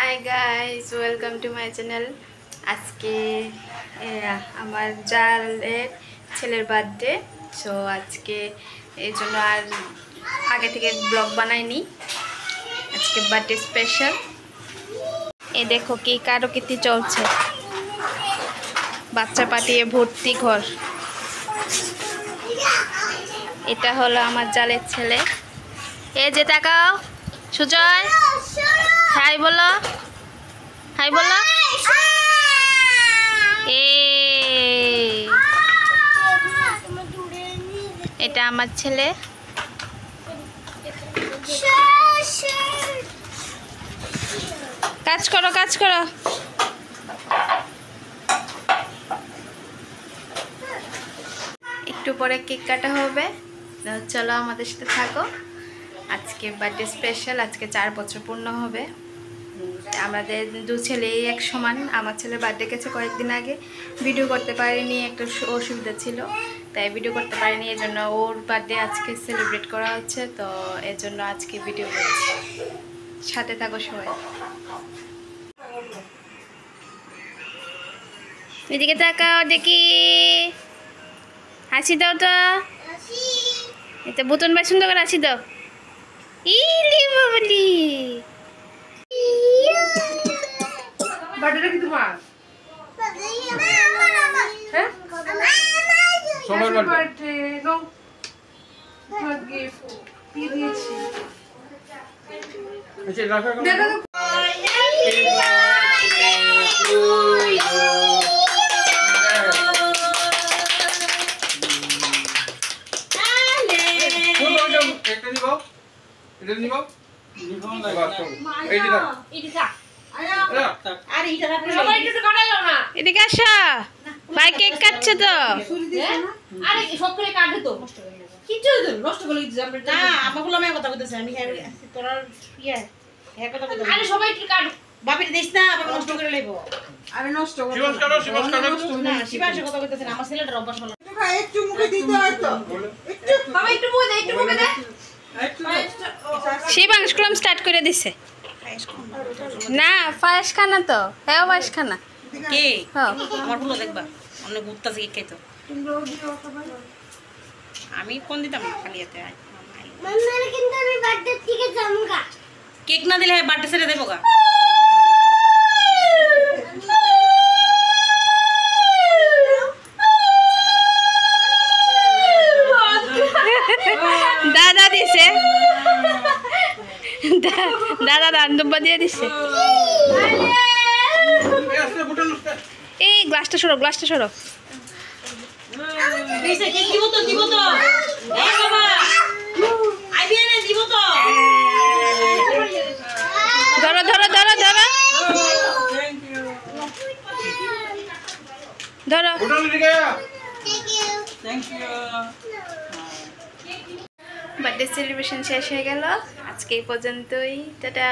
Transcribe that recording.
Hi guys, welcome to my channel. আজকে আমার জালের ছেলের বার্থডে। সো আজকে এই জন্য আর আগে থেকে ব্লগ বানাইনি। আজকে বার্থডে স্পেশাল। এই দেখো কি কারোকীর্তি চলছে, বাচ্চা পাঠিয়ে ভর্তি ঘর। এটা হলো আমার জালের ছেলে। এই যে তাকাও সুজয়, হাই বলো, হাই বলো। এটা আমার ছেলে। কাজ করো, কাজ করো। একটু পরে কেক কাটা হবে, চলো আমাদের সাথে থাকো। আজকে বার্থডে স্পেশাল, আজকে 4 বছর পূর্ণ হবে। আমাদের দু ছেলেই এক সমান। আমার ছেলের বার্থডে গেছে কয়েকদিন আগে, ভিডিও করতে পারিনি, একটা অসুবিধা ছিল, তাই ভিডিও করতে পারিনি। এই জন্য ওর বার্থডে আজকে সেলিব্রেট করা হচ্ছে, তো এর জন্য আজকে ভিডিও করছি। সাথে থাকো সবাই। এদিকে তাকাও দেখি, হাসি দাও তো। এটা বুতন ভাই সুন্দর করে হাসি দাও। ইলি বাবলি, বার্থডে কি তোমার? হ্যাঁ সবার বার্থডে নো তোমার গিফট কি দিয়েছি? আচ্ছা রাখো রাখো। Happy birthday to you. একটা নিবো, এটা নিবো, নিবো না বাস। এই দিদা, এদিকে আসো, ভাই কেক কাটছে তো। আরে সব করে কাটে তো নষ্ট করে না, কিছু তো নষ্ট করে দিতে আমরা না। আমাগুলো আমি কথা বলতেছি, আমি তোরা ইয়া হ্যাঁ কথা বলতেছি। আরে সবাই একটু কাট, বাপির দেশ না আবার নষ্ট করে লইবো। আরে নষ্ট করে শিবাস কাটো, শিবাস কাটো না, শিবাস কথা বলতেছ না। আমার ছেলেটার অভ্যাস হলো ভাই, একটু মুখে দিতে হয় তো, একটু বাবা একটু মুখে দে, একটু মুখে দে। শিবাংশ ক্রম স্টার্ট করে দিছে না, ফায়াস খানা তো, হ্যাঁ ফায়াস খানা কে হ্যাঁ আমার গুলো দেখবা অনেক ঘুরতাছে কেক খাইতো। আমি কোন দিতাম না, খালি এতে মাম্মার কিন্তু আমি বার্থডে থেকে যামগা, কেক না দিলে বার্থডে ছেড়ে দেবো গা। দাদা দিছে, দাদা রান্দুব্বা দিয়ে দিছে। এই গ্লাসটা সরো, গ্লাসটা সরো। দিছে কেক দিব তো, দিব তো। এই বাবা আইবি না, দিব তো। ধরো ধরো ধরো ধরো ধরো। বার্থডে সেলিব্রেশন শেষ হয়ে গেল, আজকে এই পর্যন্তই, টাটা।